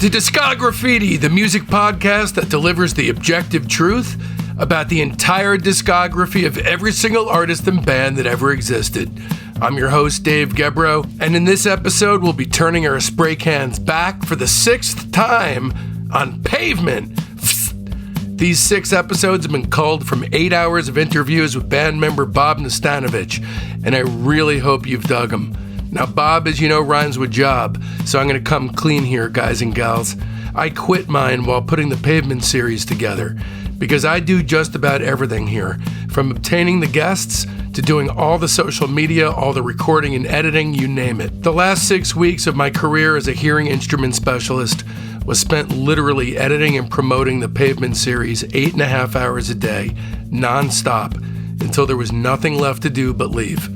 to Discography, the music podcast that delivers the objective truth about the entire discography of every single artist and band that ever existed. I'm your host, Dave Gebrow, and in this episode, we'll be turning our spray cans back for the 6th time on Pavement. These 6 episodes have been culled from 8 hours of interviews with band member Bob Nastanovich, and I really hope you've dug them. Now, Bob, as you know, rhymes with job, so I'm going to come clean here, guys and gals. I quit mine while putting the Pavement series together, because I do just about everything here, from obtaining the guests to doing all the social media, all the recording and editing, you name it. The last 6 weeks of my career as a hearing instrument specialist was spent literally editing and promoting the Pavement series 8.5 hours a day, non-stop, until there was nothing left to do but leave.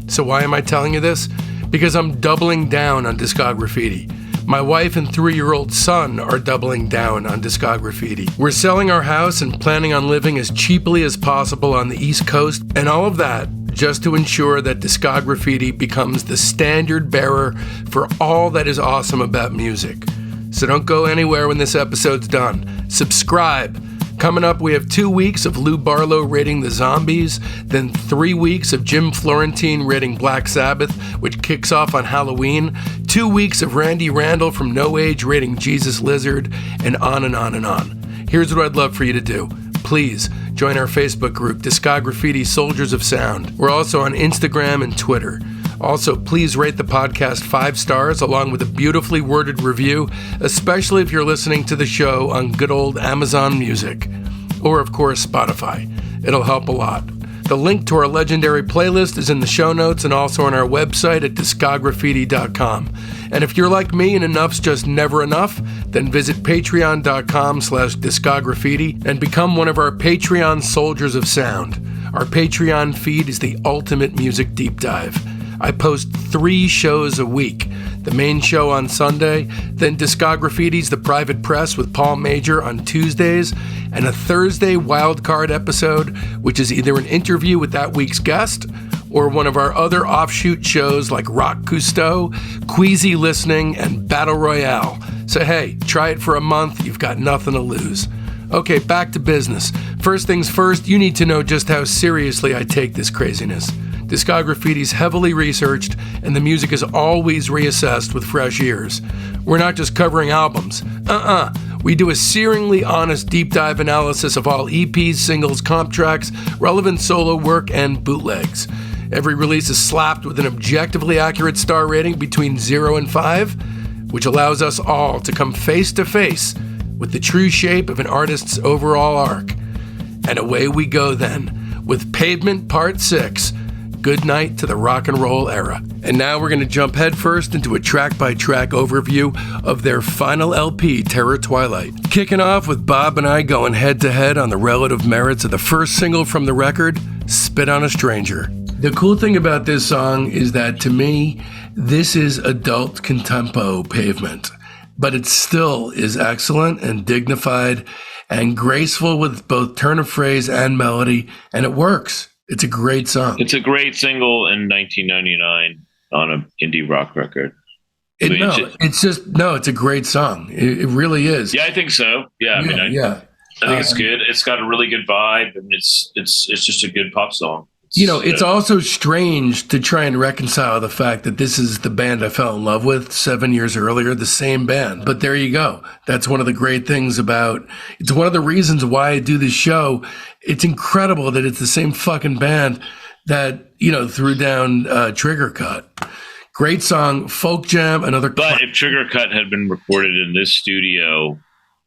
So why am I telling you this? Because I'm doubling down on Discography. My wife and 3-year-old son are doubling down on Discography. We're selling our house and planning on living as cheaply as possible on the East Coast, and all of that just to ensure that Discography becomes the standard bearer for all that is awesome about music. So don't go anywhere when this episode's done. Subscribe. Coming up, we have 2 weeks of Lou Barlow rating the Zombies, then 3 weeks of Jim Florentine rating Black Sabbath, which kicks off on Halloween, 2 weeks of Randy Randall from No Age rating Jesus Lizard, and on and on and on. Here's what I'd love for you to do. Please join our Facebook group, Discography Soldiers of Sound. We're also on Instagram and Twitter. Also, please rate the podcast 5 stars along with a beautifully worded review, especially if you're listening to the show on good old Amazon Music. Or, of course, Spotify. It'll help a lot. The link to our legendary playlist is in the show notes and also on our website at discography.com. And if you're like me and enough's just never enough, then visit patreon.com/discography and become one of our Patreon Soldiers of Sound. Our Patreon feed is the ultimate music deep dive. I post 3 shows a week. The main show on Sunday, then Discography's The Private Press with Paul Major on Tuesdays, and a Thursday wildcard episode, which is either an interview with that week's guest or one of our other offshoot shows like Rock Cousteau, Queasy Listening, and Battle Royale. So hey, try it for a month, you've got nothing to lose. Okay, back to business. First things first, you need to know just how seriously I take this craziness. Discography's heavily researched, and the music is always reassessed with fresh ears. We're not just covering albums. We do a searingly honest deep dive analysis of all EPs, singles, comp tracks, relevant solo work, and bootlegs. Every release is slapped with an objectively accurate star rating between 0 and 5, which allows us all to come face to face with the true shape of an artist's overall arc. And away we go then, with Pavement Part 6, Good night to the rock and roll era. And now we're going to jump headfirst into a track-by-track overview of their final LP, Terror Twilight. Kicking off with Bob and I going head-to-head on the relative merits of the first single from the record, Spit on a Stranger. The cool thing about this song is that, to me, this is adult contempo Pavement. But it still is excellent and dignified and graceful with both turn of phrase and melody, and it works. It's a great song. It's a great single in 1999 on an indie rock record. It's a great song. It really is. Yeah, I think so. Yeah, I think it's good. It's got a really good vibe, and it's just a good pop song. It's also strange to try and reconcile the fact that this is the band I fell in love with 7 years earlier, the same band. But there you go. That's one of the great things it's one of the reasons why I do this show. It's incredible that it's the same fucking band that, threw down Trigger Cut. Great song, folk jam, another. But if Trigger Cut had been recorded in this studio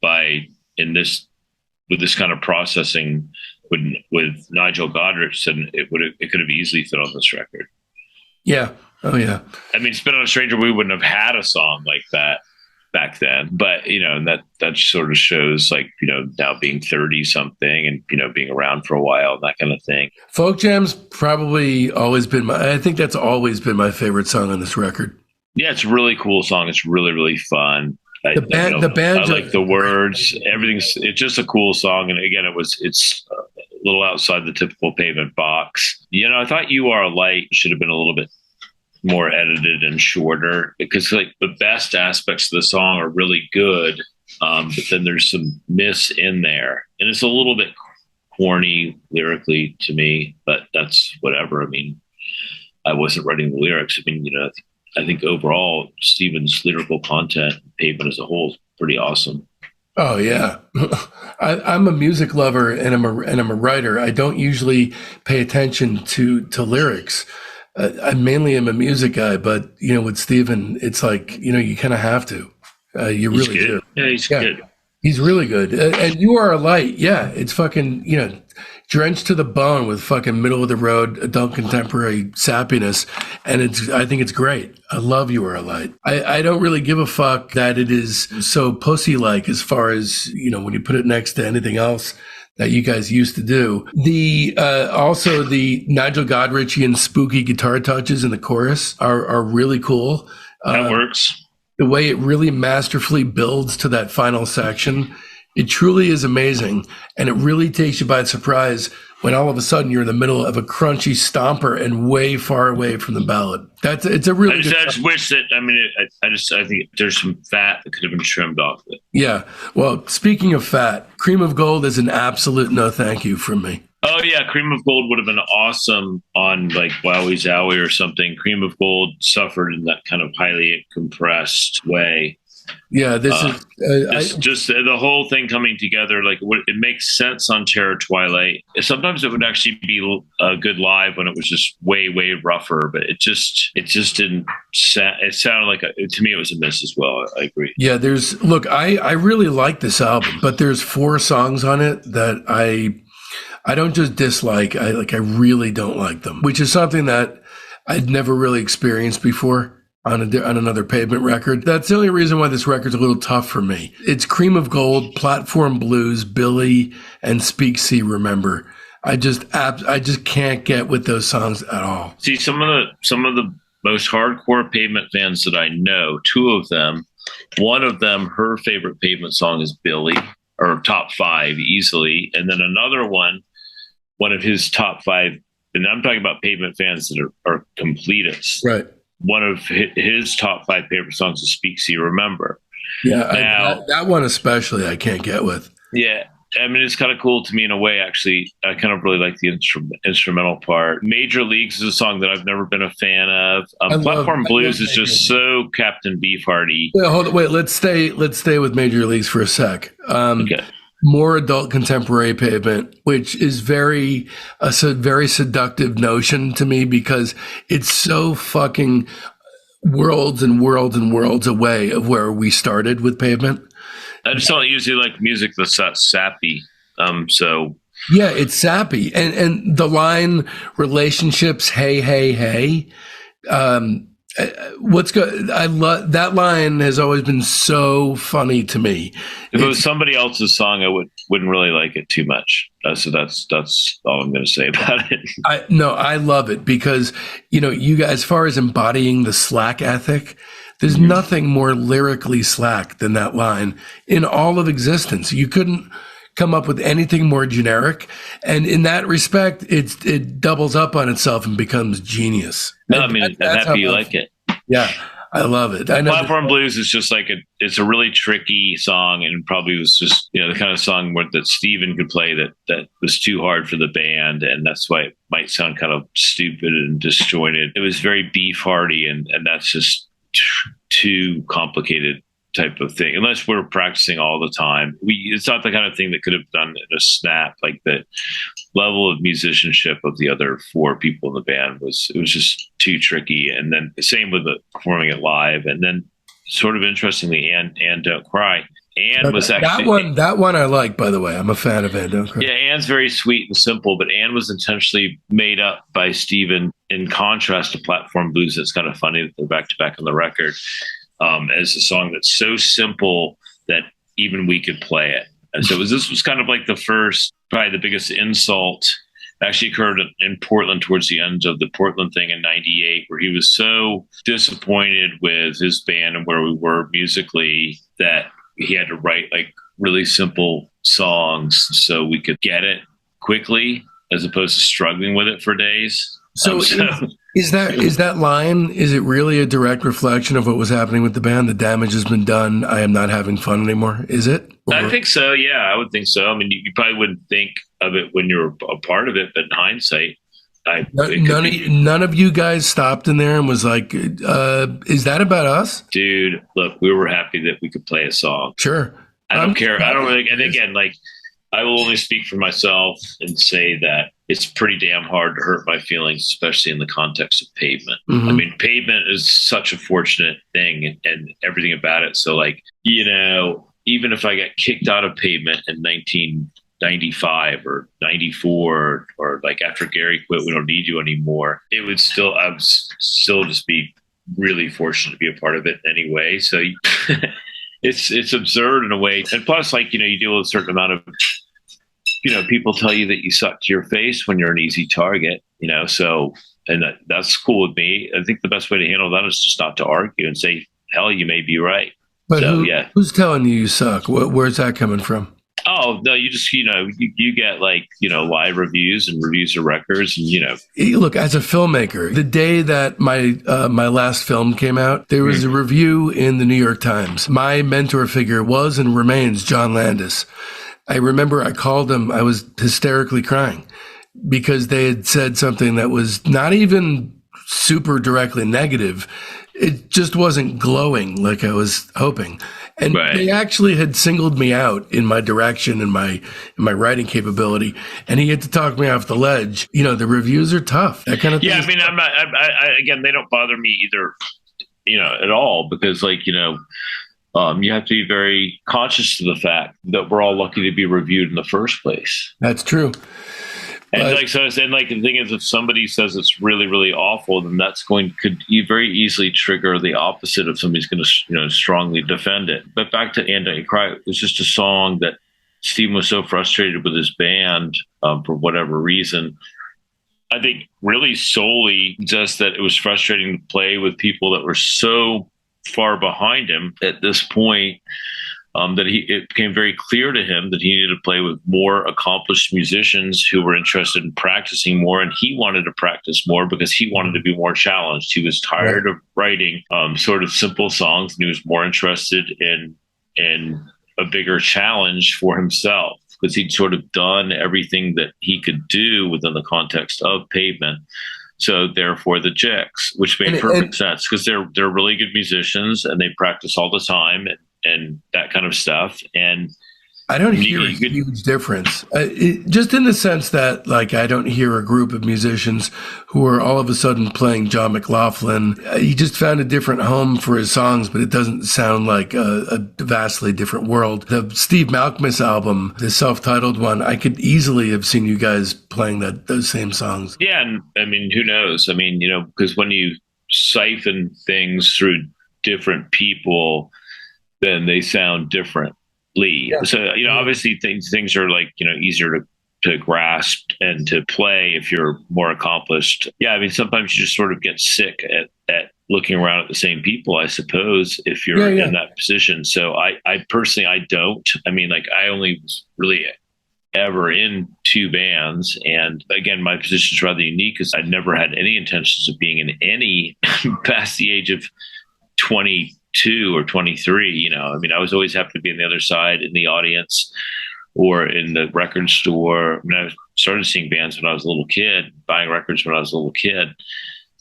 with this kind of processing, with Nigel Godrich, then it could have easily fit on this record. Yeah. Oh yeah. I mean, Spit on a Stranger, we wouldn't have had a song like that back then. But that sort of shows now being 30 something and being around for a while and that kind of thing. Folk Jam's probably always been I think that's always been my favorite song on this record. Yeah, it's a really cool song. It's really, really fun. The band. I like the words. It's just a cool song. And again, it's a little outside the typical Pavement box. I thought You Are a Light should have been a little bit more edited and shorter, because like the best aspects of the song are really good, but then there's some miss in there, and it's a little bit corny lyrically to me, but that's whatever. I mean, I wasn't writing the lyrics. I mean, I think overall Steven's lyrical content, Pavement as a whole, is pretty awesome. Oh yeah, I'm a music lover and I'm a writer. I don't usually pay attention to lyrics. I mainly am a music guy, but with Steven, it's like you kind of have to. You He's really good. do. Yeah, he's good. He's really good. And You Are a Light. Yeah, it's fucking drenched to the bone with fucking middle of the road adult contemporary sappiness, and I think it's great. I love You Are a Light. I don't really give a fuck that it is so pussy like as far as when you put it next to anything else that you guys used to do. The also the Nigel Godrichian spooky guitar touches in the chorus are really cool. That works. The way it really masterfully builds to that final section, it truly is amazing. And it really takes you by surprise when all of a sudden you're in the middle of a crunchy stomper and way far away from the ballad. It's a really good I just wish that, I think there's some fat that could have been trimmed off it. Yeah. Well, speaking of fat, Cream of Gold is an absolute no thank you from me. Oh yeah, Cream of Gold would have been awesome on like Wowie Zowie or something. Cream of Gold suffered in that kind of highly compressed way. Yeah, this is just the whole thing coming together. Like it makes sense on Terror Twilight. Sometimes it would actually be good live when it was just way rougher, but it just didn't. It sounded like to me it was a miss as well. I agree. Yeah, I really like this album, but there's 4 songs on it that I don't just dislike. I really don't like them, which is something that I'd never really experienced before on another Pavement record. That's the only reason why this record's a little tough for me. It's Cream of Gold, Platform Blues, Billy, and Speak, See, Remember. I just can't get with those songs at all. See, some of the most hardcore Pavement fans that I know, 2 of them, one of them, her favorite Pavement song is Billy, or top 5 easily, and then another one of his top 5, and I'm talking about Pavement fans that are completists. Right. One of his top 5 favorite songs is Speak, See, Remember. Yeah, that one especially I can't get with. Yeah. I mean, it's kind of cool to me in a way, actually. I kind of really like the instrumental part. Major Leagues is a song that I've never been a fan of. Platform Blues is just so Captain Beefhearty. Wait, let's stay with Major Leagues for a sec. Okay. More adult contemporary Pavement, which is a very seductive notion to me because it's so fucking worlds and worlds and worlds away of where we started with Pavement. I just don't usually like music that's that sappy. So yeah, it's sappy, and the line relationships. Hey, hey, hey. What's good? I love that line. Has always been so funny to me. If it was somebody else's song, I wouldn't really like it too much. So that's all I'm going to say about it. I love it because you guys, as far as embodying the slack ethic, there's nothing more lyrically slack than that line in all of existence. You couldn't come up with anything more generic, and in that respect, it doubles up on itself and becomes genius. No, I mean, I'm happy you like it. Yeah, I love it. I know Platform Blues is just like it's a really tricky song, and probably was just the kind of song that Steven could play that was too hard for the band, and that's why it might sound kind of stupid and disjointed. It was very Beefhearty, and that's just too complicated type of thing, unless we're practicing all the time. It's not the kind of thing that could have done in a snap. Like the level of musicianship of the other 4 people in the band was just too tricky. And then the same with performing it live. And then sort of interestingly, and Don't Cry. Anne was actually that one I like, by the way. I'm a fan of Anne Don't Cry. Yeah, Anne's very sweet and simple, but Anne was intentionally made up by Steven in contrast to Platform Blues. It's kind of funny that they're back to back on the record. As a song that's so simple that even we could play it. And so this was kind of like the first, probably the biggest insult actually occurred in Portland towards the end of the Portland thing in '98, where he was so disappointed with his band and where we were musically that he had to write like really simple songs so we could get it quickly as opposed to struggling with it for days. So Is that line, is it really a direct reflection of what was happening with the band? The damage has been done. I am not having fun anymore. Is it? I think so. Yeah, I would think so. I mean, you probably wouldn't think of it when you're a part of it, but in hindsight, none of you guys stopped in there and was like, is that about us? Dude, look, we were happy that we could play a song. Sure. I don't care. I don't really, and again, like, I will only speak for myself and say that it's pretty damn hard to hurt my feelings, especially in the context of Pavement. Mm-hmm. I mean, Pavement is such a fortunate thing and everything about it. So, like, even if I got kicked out of Pavement in 1995 or 94 or like after Gary quit, we don't need you anymore, I would still just be really fortunate to be a part of it anyway. So it's absurd in a way. And plus, like, you deal with a certain amount of, people tell you that you suck to your face when you're an easy target, so, and that's cool with me. I think the best way to handle that is just not to argue and say, hell, you may be right. But so, who's telling you suck? Where's that coming from? Oh, no, you just, you get like, live reviews and reviews of records and, Look, as a filmmaker, the day that my last film came out, there was a review in the New York Times. My mentor figure was and remains John Landis. I remember I called him, I was hysterically crying because they had said something that was not even super directly negative. It just wasn't glowing like I was hoping. And They actually had singled me out in my direction and my writing capability. And he had to talk me off the ledge. The reviews are tough. That kind of thing. Yeah, I mean, again, they don't bother me either, at all, because like, you have to be very conscious of the fact that we're all lucky to be reviewed in the first place. That's true. And the thing is, if somebody says it's really, really awful, then that's could very easily trigger the opposite of somebody's going to, strongly defend it. But back to And I Cry, it was just a song that Stephen was so frustrated with his band for whatever reason. I think really solely just that it was frustrating to play with people that were so far behind him at this point. That it became very clear to him that he needed to play with more accomplished musicians who were interested in practicing more, and he wanted to practice more because he wanted to be more challenged. He was tired of writing sort of simple songs, and he was more interested in a bigger challenge for himself because he'd sort of done everything that he could do within the context of Pavement. So therefore the Jicks, which made perfect sense because they're really good musicians and they practice all the time and that kind of stuff. And I don't hear a huge difference, just in the sense that, like, I don't hear a group of musicians who are all of a sudden playing John McLaughlin. He just found a different home for his songs, but it doesn't sound like a vastly different world. The Steve Malkmus album, the self-titled one, I could easily have seen you guys playing those same songs. Yeah, and I mean, who knows? I mean, because when you siphon things through different people, then they sound different. Yeah. So, obviously things are like, easier to grasp and to play if you're more accomplished. Yeah. I mean, sometimes you just sort of get sick at looking around at the same people, I suppose, if you're in that position. So I personally, I don't. I mean, like, I only was really ever in two bands. And again, my position is rather unique because I never had any intentions of being in any past the age of 22 or 23. I mean, I was always happy to be on the other side in the audience or in the record store. I mean, I started seeing bands when I was a little kid, buying records when I was a little kid.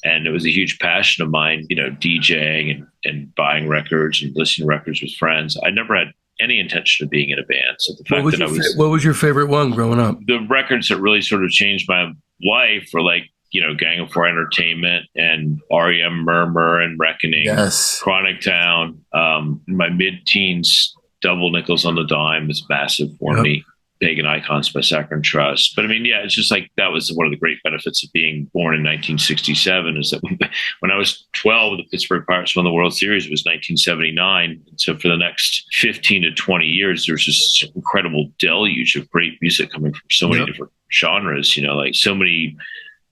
And it was a huge passion of mine, DJing and buying records and listening to records with friends. I never had any intention of being in a band. So the fact what was your favorite one growing up? The records that really sort of changed my life were like, Gang of Four Entertainment and REM Murmur and Reckoning, Chronic Town. My mid-teens, Double Nickels on the Dime was massive for me. Pagan Icons by Saccharine Trust. But I mean, it's just like that was one of the great benefits of being born in 1967 is that when I was 12, the Pittsburgh Pirates won the World Series. It was 1979. And so for the next 15 to 20 years, there's this incredible deluge of great music coming from so many different genres, like so many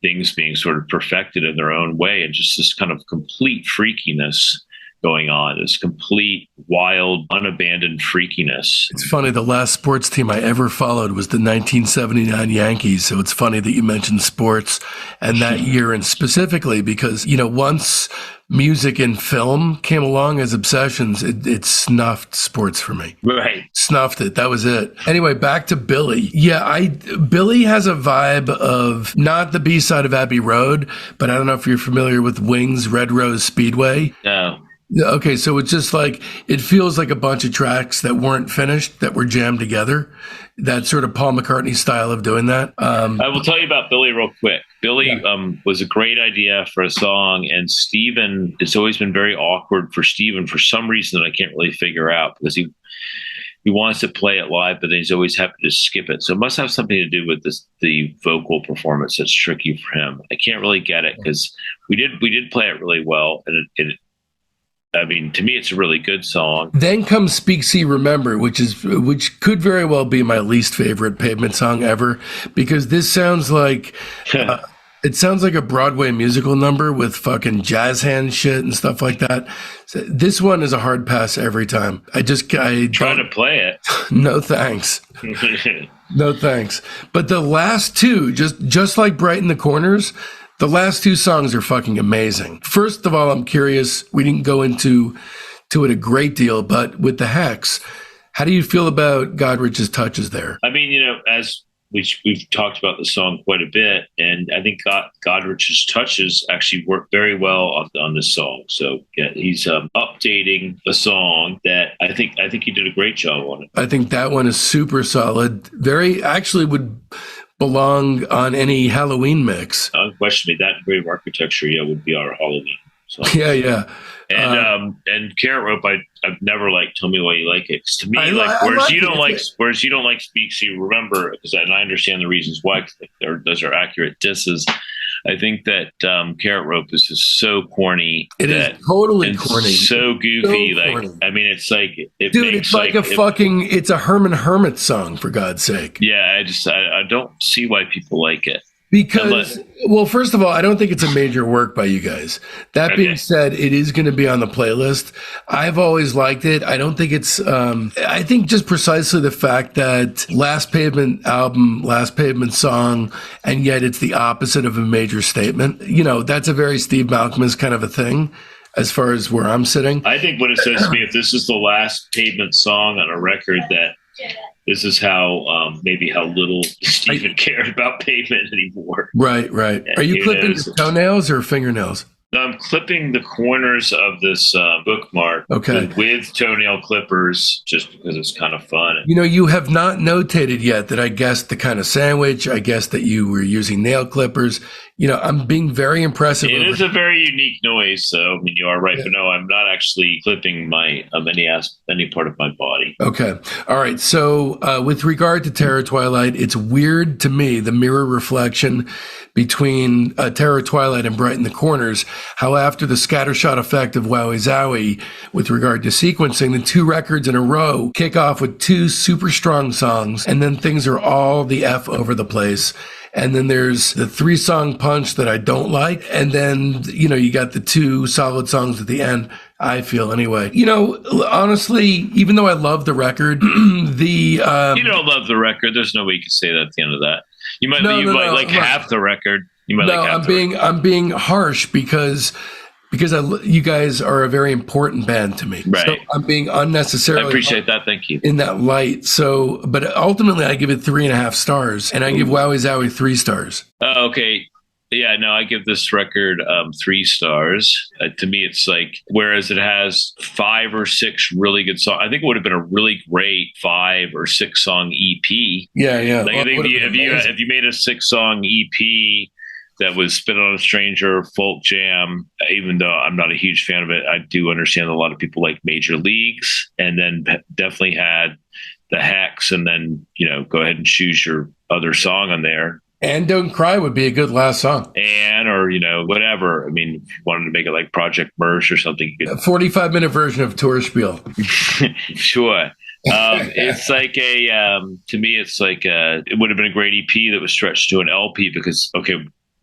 things being sort of perfected in their own way and just this kind of complete freakiness going on. This complete, wild, unabandoned freakiness. It's funny, the last sports team I ever followed was the 1979 Yankees. So it's funny that you mentioned sports and that year, and specifically because, once music and film came along as obsessions, it snuffed sports for me. Right. Snuffed it. That was it. Anyway, back to Billy. Yeah, Billy has a vibe of not the B-side of Abbey Road, but I don't know if you're familiar with Wings Red Rose Speedway. No. Okay, so it's just like, it feels like a bunch of tracks that weren't finished, that were jammed together. That sort of Paul McCartney style of doing that. I will tell you about Billy real quick. Billy was a great idea for a song, and Stephen, it's always been very awkward for Stephen for some reason that I can't really figure out, because he wants to play it live, but then he's always happy to skip it. So it must have something to do with the vocal performance that's tricky for him. I can't really get it, because we did play it really well, and to me, it's a really good song. Then comes Speak, See, Remember, which could very well be my least favorite Pavement song ever, because this sounds like it sounds like a Broadway musical number with fucking jazz hand shit and stuff like that. So this one is a hard pass every time. I try to play it. No thanks. No thanks. But the last two, just like Brighten the Corners, the last two songs are fucking amazing. First of all, I'm curious, we didn't go into it a great deal, but with the Hex, how do you feel about Godrich's touches there? I mean, as we've talked about the song quite a bit, and I think Godrich's touches actually work very well on this song. So yeah, he's updating a song that I think he did a great job on it. I think that one is super solid. Actually would belong on any Halloween mix. Unquestionably, that Grave Architecture, would be our Halloween song. Yeah. And Carrot Rope, I've never liked Tell Me Why You Like It. Because to me, whereas you don't like Speak, See, Remember, and I understand the reasons why, those are accurate disses. I think that Carrot Rope is just so corny. It is totally corny. So goofy. So corny. It's like it's a Herman Hermit song, for God's sake. Yeah, I don't see why people like it. Because, well, first of all, I don't think it's a major work by you guys. That being said, it is going to be on the playlist. I've always liked it. I don't think it's, I think just precisely the fact that last Pavement album, last Pavement song, and yet it's the opposite of a major statement. That's a very Steve Malkmus kind of a thing, as far as where I'm sitting. I think what it says to me, if this is the last Pavement song on a record, that this is maybe how little Stephen cared about Pavement anymore. Right. Are you clipping your toenails or fingernails? No, I'm clipping the corners of this bookmark with toenail clippers, just because it's kind of fun. You have not notated yet that I guessed the kind of sandwich. I guessed that you were using nail clippers. I'm being very impressive. It is a very unique noise, so you are right. Yeah. But no, I'm not actually clipping my any part of my body. Okay. All right. So with regard to Terror Twilight, it's weird to me, the mirror reflection between Terror Twilight and Brighten the Corners, how after the scattershot effect of Wowie Zowie with regard to sequencing, the two records in a row kick off with two super strong songs, and then things are all the F over the place. And then there's the 3-song punch that I don't like. And then, you got the 2 solid songs at the end, I feel anyway. Honestly, even though I love the record, you don't love the record. There's no way you can say that at the end of that. You might like half the record. I'm being harsh because you guys are a very important band to me. Right. So I'm being unnecessarily. I appreciate that. Thank you. In that light. So, but ultimately I give it 3.5 stars, and I give Wowie Zowie 3 stars. Okay. Yeah, no, I give this record 3 stars. To me, it's like, whereas it has 5 or 6 really good songs, I think it would have been a really great 5 or 6 song EP. Yeah. Like, I think if you made a 6-song EP that was Spit on a Stranger, Folk Jam, even though I'm not a huge fan of it, I do understand a lot of people like Major Leagues, and then definitely had the Hex, and then, go ahead and choose your other song on there. And Don't Cry would be a good last song. Or whatever. I mean, if you wanted to make it like Project Merge or something. You could... A 45-minute version of Tour Spiel. Sure. It's like to me, it's like it would have been a great EP that was stretched to an LP, because,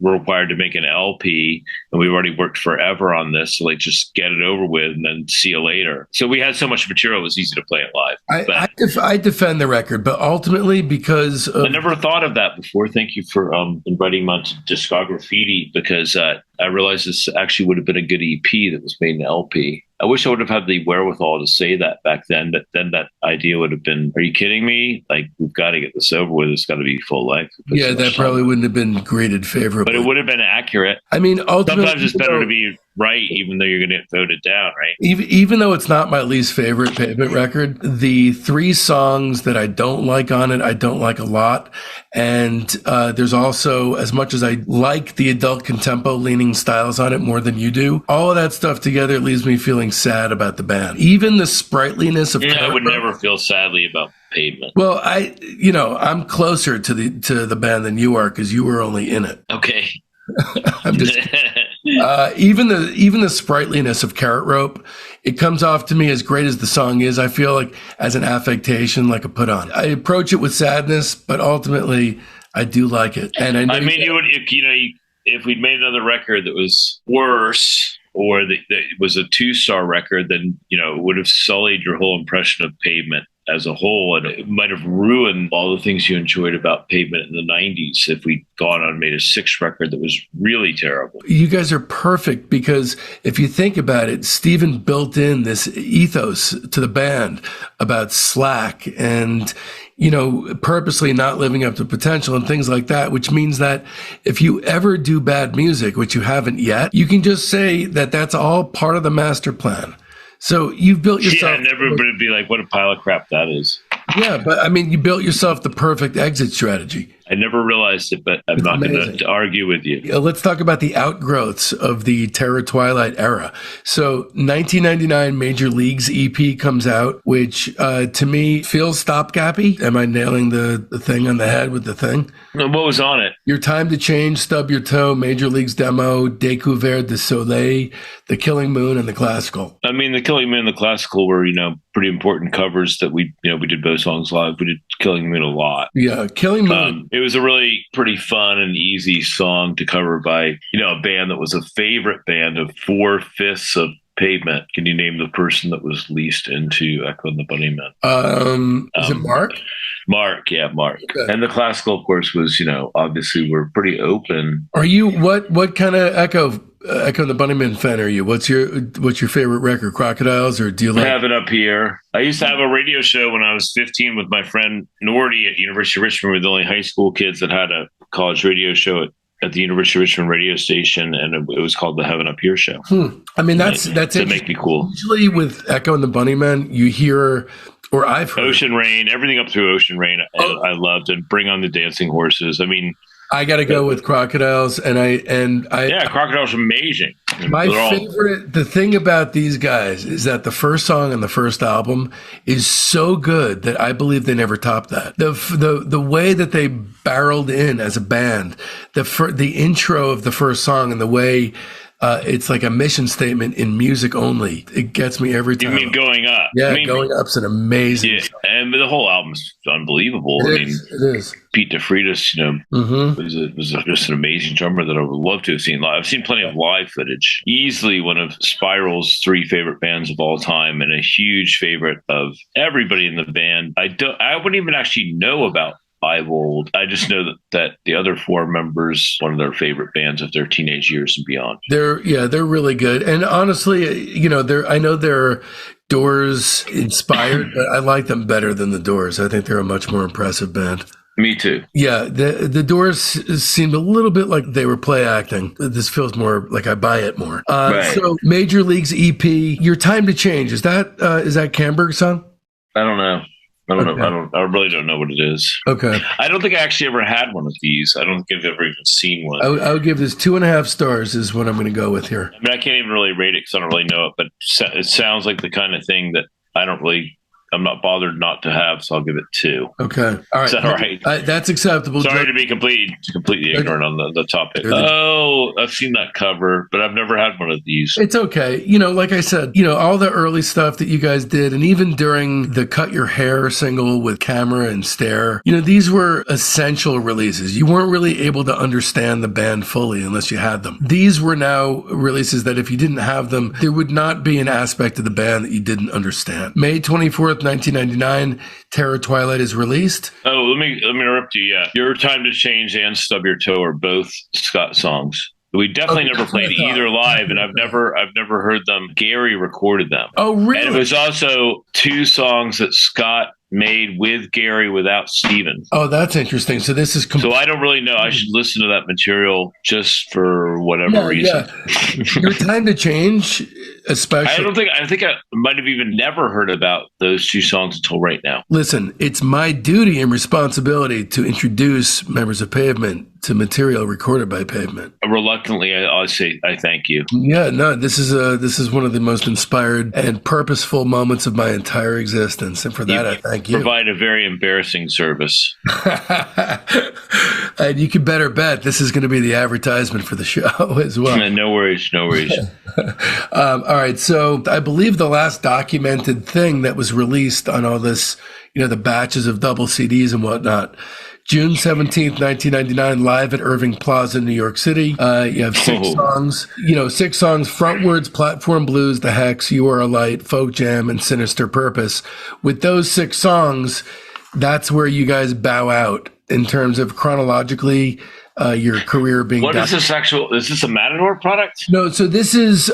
we're required to make an LP, and we've already worked forever on this, so like just get it over with and then see you later. So we had so much material, it was easy to play it live. I defend the record, but ultimately because I never thought of that before. Thank you for inviting me onto Discography, because I realized this actually would have been a good EP that was made in LP. I wish I would have had the wherewithal to say that back then, but then that idea would have been, are you kidding me? Like, we've got to get this over with. It's got to be full length. Yeah, that probably wouldn't have been graded favorably. But it would have been accurate. I mean, ultimately, sometimes it's better to be right, even though you're going to get voted down, right? Even though it's not my least favorite Pavement record, the 3 songs that I don't like on it, I don't like a lot. And there's also, as much as I like the adult contempo leaning styles on it more than you do, all of that stuff together leaves me feeling sad about the band. Even the sprightliness of I would never feel sadly about Pavement. Well, I'm closer to the band than you are, because you were only in it. Okay. I'm just even the sprightliness of Carrot Rope, it comes off to me, as great as the song is, I feel like as an affectation, like a put on. I approach it with sadness, but ultimately I do like it. And I mean, you would, if we'd made another record that was worse, or that was a 2-star record, then it would have sullied your whole impression of Pavement as a whole, and it might have ruined all the things you enjoyed about Pavement in the 90s if we'd gone on and made a 6th record that was really terrible. You guys are perfect, because if you think about it, Steven built in this ethos to the band about slack and purposely not living up to potential and things like that, which means that if you ever do bad music, which you haven't yet, you can just say that that's all part of the master plan. So you've built yourself. Yeah, everybody would be like, what a pile of crap that is. Yeah, but I mean, you built yourself the perfect exit strategy. I never realized it, but I'm not going to argue with you. Let's talk about the outgrowths of the Terror Twilight era. So 1999 Major Leagues EP comes out, which to me feels stopgappy. Am I nailing the thing on the head with the thing? What was on it? Your Time to Change, Stub Your Toe, Major Leagues Demo, Découvert de Soleil, The Killing Moon, and The Classical. I mean, The Killing Moon and The Classical were, pretty important covers that we did both songs live. We did Killing Moon a lot. Yeah, Killing Moon. It was a really pretty fun and easy song to cover by, a band that was a favorite band of 4/5 of Pavement. Can you name the person that was least into Echo and the Bunnymen? Is it Mark? Mark. Okay. And The Classical, of course, was, obviously we're pretty open. Are you, what kind of Echo and the Bunnymen fan are you? What's your favorite record? Crocodiles, or do you like Have It Up Here? I used to have a radio show when I was 15 with my friend Nordy at University of Richmond. We were the only high school kids that had a college radio show at the University of Richmond radio station, and it was called the Heaven Up Here Show. I mean, that's to make me cool. Usually with Echo and the Bunnymen, you hear, or I've heard, Ocean Rain, everything up through Ocean Rain. I loved, and Bring on the Dancing Horses. I mean, I got to go with Crocodiles, and I Crocodiles are amazing. My favorite, the thing about these guys is that the first song on the first album is so good that I believe they never topped that. The way that they barreled in as a band, the intro of the first song, and the way it's like a mission statement in music only. It gets me every time. You mean Going Up? Yeah, Going Up's an amazing song. And the whole album's unbelievable. It is. Pete DeFreitas, was just an amazing drummer that I would love to have seen live. I've seen plenty of live footage. Easily one of Spiral's 3 favorite bands of all time, and a huge favorite of everybody in the band. I wouldn't even actually know about Old. I just know that the other 4 members, one of their favorite bands of their teenage years and beyond. They're really good. And honestly, I know they're Doors inspired, but I like them better than the Doors. I think they're a much more impressive band. Me too. Yeah, the Doors seemed a little bit like they were play acting. This feels more like I buy it more. Right. So Major Leagues EP, Your Time to Change, is that Camberg's song? I don't know. I really don't know what it is. Okay. I don't think I actually ever had one of these. I don't think I've ever even seen one. I would give this 2.5 stars is what I'm going to go with here. I mean, I can't even really rate it because I don't really know it, but it sounds like the kind of thing that I I'm not bothered not to have, so I'll give it 2. Okay. All right. Is that all right? That's acceptable. Sorry to be completely ignorant on the topic. Oh, I've seen that cover, but I've never had one of these. It's okay. Like I said, all the early stuff that you guys did, and even during the Cut Your Hair single with Camera and Stare, these were essential releases. You weren't really able to understand the band fully unless you had them. These were now releases that if you didn't have them, there would not be an aspect of the band that you didn't understand. May 24th, 1999, Terror Twilight is released. Oh, let me interrupt you. Yeah. Your Time to Change and Stub Your Toe are both Scott songs. We definitely never played either live, and I've never heard them. Gary recorded them. Oh, really? And it was also 2 songs that Scott made with Gary without Steven. Oh, that's interesting. So this is so I don't really know. I should listen to that material just for whatever reason. Yeah. Your Time to Change, especially. I think I might have even never heard about those 2 songs until right now. Listen, it's my duty and responsibility to introduce members of Pavement to material recorded by Pavement. Reluctantly, I'll say I thank you. Yeah, no, this is one of the most inspired and purposeful moments of my entire existence, and for that I thank you. Provide a very embarrassing service. And you can better bet this is going to be the advertisement for the show as well. No worries. All right, so I believe the last documented thing that was released on all this, the batches of double CDs and whatnot, June 17th, 1999, live at Irving Plaza, New York City. You have 6 songs, 6 songs: Frontwards, Platform Blues, The Hex, You Are a Light, Folk Jam, and Sinister Purpose. With those 6 songs, that's where you guys bow out in terms of chronologically your career being. What is this is this a Matador product? No, so this is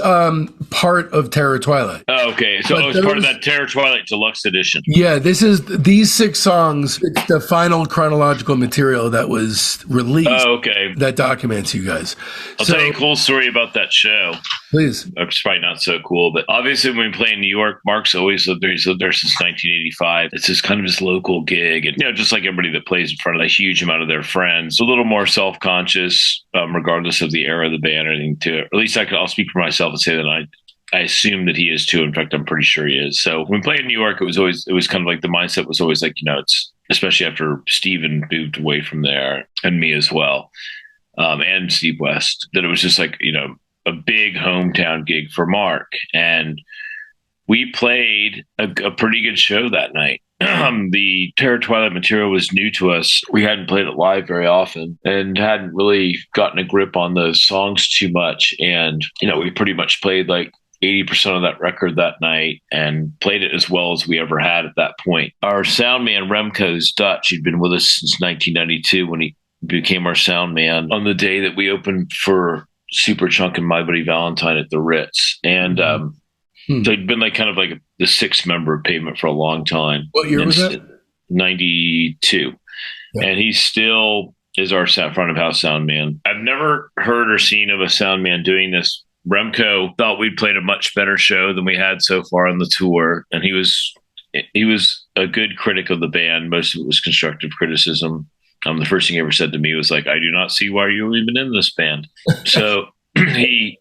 part of Terror Twilight. Oh, okay. So it's part of that Terror Twilight Deluxe Edition. Yeah, these 6 songs. It's the final chronological material that was released. Oh, okay. That documents you guys. I'll tell you a cool story about that show. Please. It's probably not so cool, but obviously when we play in New York, Mark's always lived there. He's lived there since 1985. It's just kind of his local gig. And, just like everybody that plays in front of a huge amount of their friends, a little more self-conscious, regardless of the era of the band or anything to it. Or at least I'll speak for myself and say that I assume that he is too. In fact, I'm pretty sure he is. So when we played in New York, it was kind of like the mindset was always like, it's especially after Steven moved away from there and me as well. And Steve West, that it was just like, a big hometown gig for Mark. And we played a pretty good show that night. The Terror Twilight material was new to us. We hadn't played it live very often and hadn't really gotten a grip on those songs too much. And, we pretty much played like 80% of that record that night and played it as well as we ever had at that point. Our sound man, Remco's Dutch. He'd been with us since 1992 when he became our sound man on the day that we opened for Superchunk and My Buddy Valentine at the Ritz. And so he'd been like kind of like the 6th member of Pavement for a long time. What year was that? 92. Yeah. And he still is our front of house sound man. I've never heard or seen of a sound man doing this. Remco thought we'd played a much better show than we had so far on the tour. And he was a good critic of the band. Most of it was constructive criticism. The first thing he ever said to me was like, "I do not see why you're even in this band." So he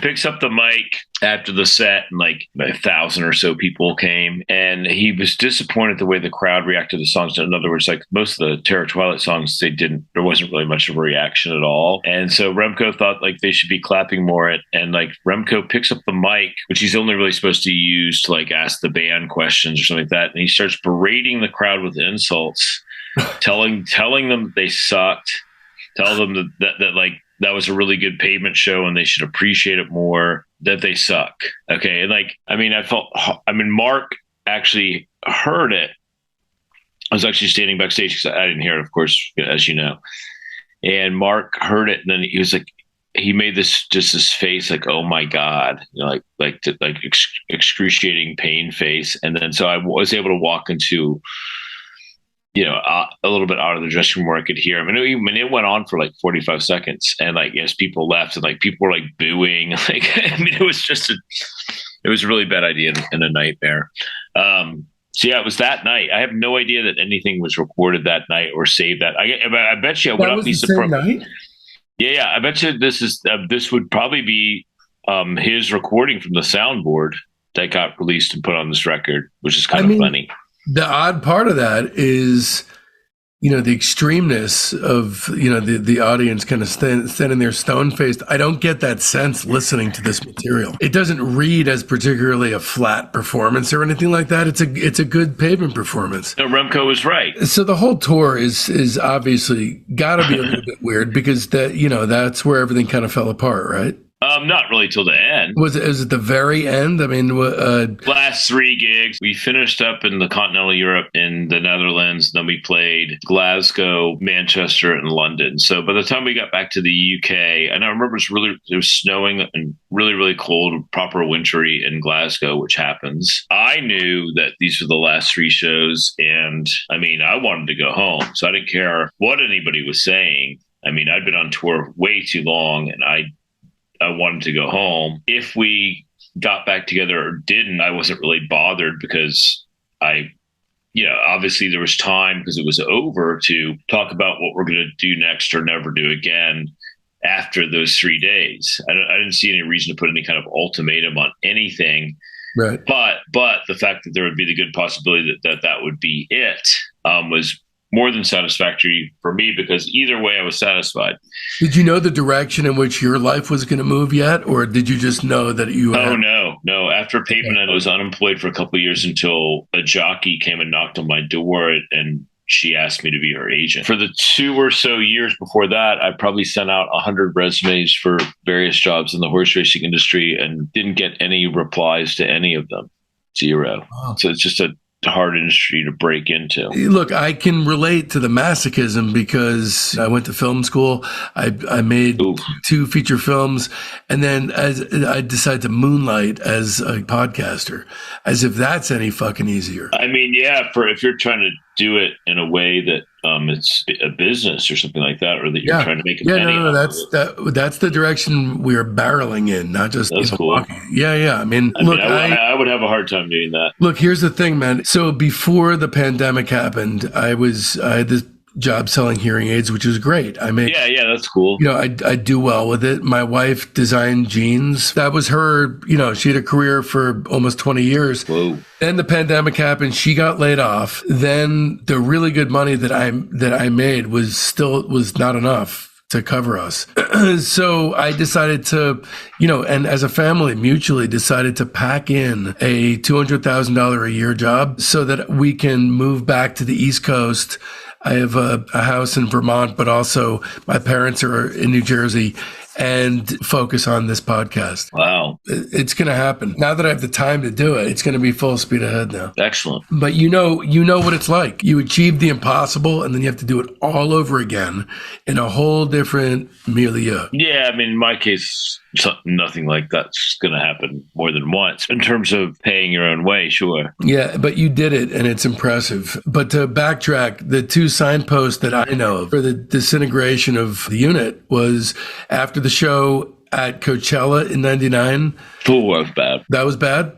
picks up the mic after the set, and like 1,000 or so people came, and he was disappointed the way the crowd reacted to the songs. In other words, like most of the Terror Twilight songs, there wasn't really much of a reaction at all. And so Remco thought like they should be clapping more. And like Remco picks up the mic, which he's only really supposed to use to like ask the band questions or something like that. And he starts berating the crowd with insults. telling them that they sucked, tell them that like that was a really good Pavement show and they should appreciate it more, that they suck. Okay. And like, Mark actually heard it. I was actually standing backstage because I didn't hear it, of course, as you know. And Mark heard it, and then he was like, he made this face like, "Oh my God," excruciating pain face. And then so I was able to walk into a little bit out of the dressing room where I could hear him. And it went on for like 45 seconds. And like, as people left and like people were like booing, like, it was a really bad idea and a nightmare. So yeah, it was that night. I have no idea that anything was recorded that night or saved that. I bet you I would not be surprised. Yeah. I bet you this would probably be his recording from the soundboard. that got released and put on this record, which is kind of funny. The odd part of that is, the extremeness of, the audience kind of standing there stone-faced. I don't get that sense listening to this material. It doesn't read as particularly a flat performance or anything like that. It's a good Pavement performance. No, Remco was right. So the whole tour is obviously got to be a little bit weird because that's where everything kind of fell apart, right? Not really till the end. Was it the very end? I mean, last 3 gigs. We finished up in the continental Europe in the Netherlands. Then we played Glasgow, Manchester, and London. So by the time we got back to the UK, and I remember it was snowing and really, really cold, proper wintry in Glasgow, which happens. I knew that these were the last 3 shows. And I mean, I wanted to go home. So I didn't care what anybody was saying. I mean, I'd been on tour way too long and I wanted to go home. If we got back together or didn't, I wasn't really bothered because obviously there was time because it was over to talk about what we're going to do next or never do again after those 3 days. I didn't see any reason to put any kind of ultimatum on anything. Right. But the fact that there would be the good possibility that would be it was more than satisfactory for me because either way I was satisfied. Did you know the direction in which your life was going to move yet? Or did you just know that you Oh, no. After Pavement, I was unemployed for a couple of years until a jockey came and knocked on my door and she asked me to be her agent. For the 2 or so years before that, I probably sent out 100 resumes for various jobs in the horse racing industry and didn't get any replies to any of them. 0. Wow. So it's just a hard industry to break into. Look, I can relate to the masochism because I went to film school. I made 2 feature films, and then I decided to moonlight as a podcaster, as if that's any fucking easier. I mean, yeah, if you're trying to do it in a way that it's a business or something like that, or that you're trying to make a penny. No, that's the direction we're barreling in, not just that's cool. Walking. Yeah. I mean, I would have a hard time doing that. Look, here's the thing, man. So before the pandemic happened, I had this job selling hearing aids, which is great. I mean, yeah, that's cool. I do well with it. My wife designed jeans. That was her, she had a career for almost 20 years. Whoa. Then the pandemic happened. She got laid off. Then the really good money that I made was not enough to cover us. So I decided to, and as a family mutually decided to pack in a $200,000 a year job so that we can move back to the East Coast. I have a house in Vermont, but also my parents are in New Jersey, and focus on this podcast. Wow. It's going to happen. Now that I have the time to do it, it's going to be full speed ahead now. Excellent. But you know what it's like. You achieve the impossible, and then you have to do it all over again in a whole different milieu. Yeah, I mean, in my case, nothing like that's going to happen more than once. In terms of paying your own way, sure. Yeah, but you did it, and it's impressive. But to backtrack, the 2 signposts that I know of for the disintegration of the unit was after the show at Coachella in '99. That was bad. That was bad?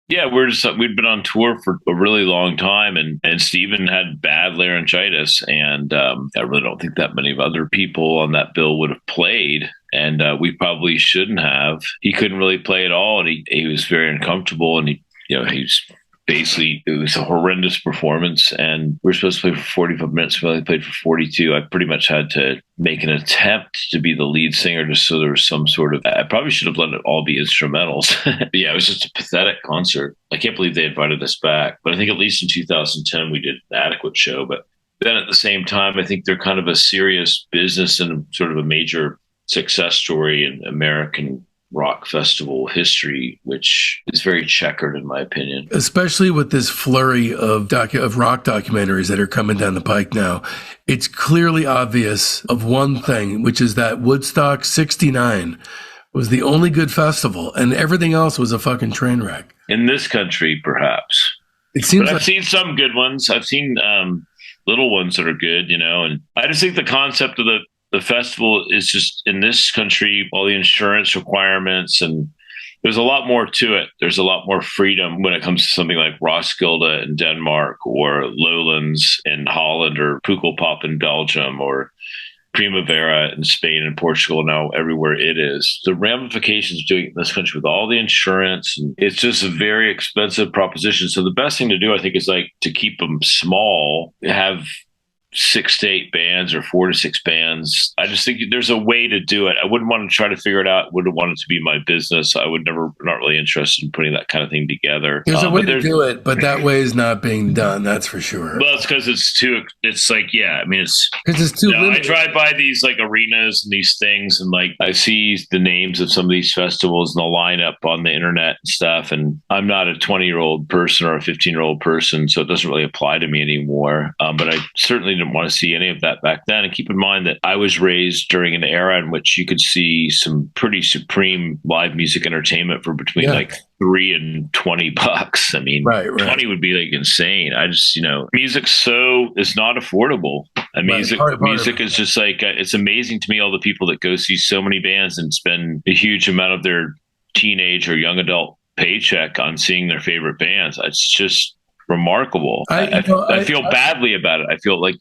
Yeah, we'd been on tour for a really long time, and Steven had bad laryngitis, and I really don't think that many of other people on that bill would have played, and we probably shouldn't have. He couldn't really play at all, and he was very uncomfortable, and he's basically, it was a horrendous performance, and we were supposed to play for 45 minutes. We only played for 42. I pretty much had to make an attempt to be the lead singer just so there was some sort of, I probably should have let it all be instrumentals. But yeah, it was just a pathetic concert. I can't believe they invited us back. But I think at least in 2010, we did an adequate show. But then at the same time, I think they're kind of a serious business and sort of a major success story in American rock festival history, which is very checkered in my opinion. Especially with this flurry of rock documentaries that are coming down the pike now. It's clearly obvious of one thing, which is that Woodstock 69 was the only good festival and everything else was a fucking train wreck. In this country, perhaps. It seems I've seen some good ones. I've seen little ones that are good, and I just think the concept of the festival is just, in this country, all the insurance requirements, and there's a lot more to it. There's a lot more freedom when it comes to something like Roskilde in Denmark or Lowlands in Holland or Pukkelpop in Belgium or Primavera in Spain and Portugal, now everywhere it is. The ramifications of doing it in this country with all the insurance, and it's just a very expensive proposition. So the best thing to do, I think, is like to keep them small, have 6 to 8 bands or 4 to 6 bands. I just think there's a way to do it. I wouldn't want to try to figure it out. Wouldn't want it to be my business. I would never, not really interested in putting that kind of thing together. There's a way to do it, but that way is not being done. That's for sure. Well, it's because it's like, yeah, I mean, it's too I drive by these like arenas and these things, and like I see the names of some of these festivals and the lineup on the internet and stuff. And I'm not a 20-year-old person or a 15-year-old person, so it doesn't really apply to me anymore. But I certainly didn't want to see any of that back then. And keep in mind that I was raised during an era in which you could see some pretty supreme live music entertainment for between like $3 and $20. I mean, right. 20 would be like insane. I just, music is not affordable. And music is just like, it's amazing to me, all the people that go see so many bands and spend a huge amount of their teenage or young adult paycheck on seeing their favorite bands. It's just remarkable. I feel badly about it. I feel like,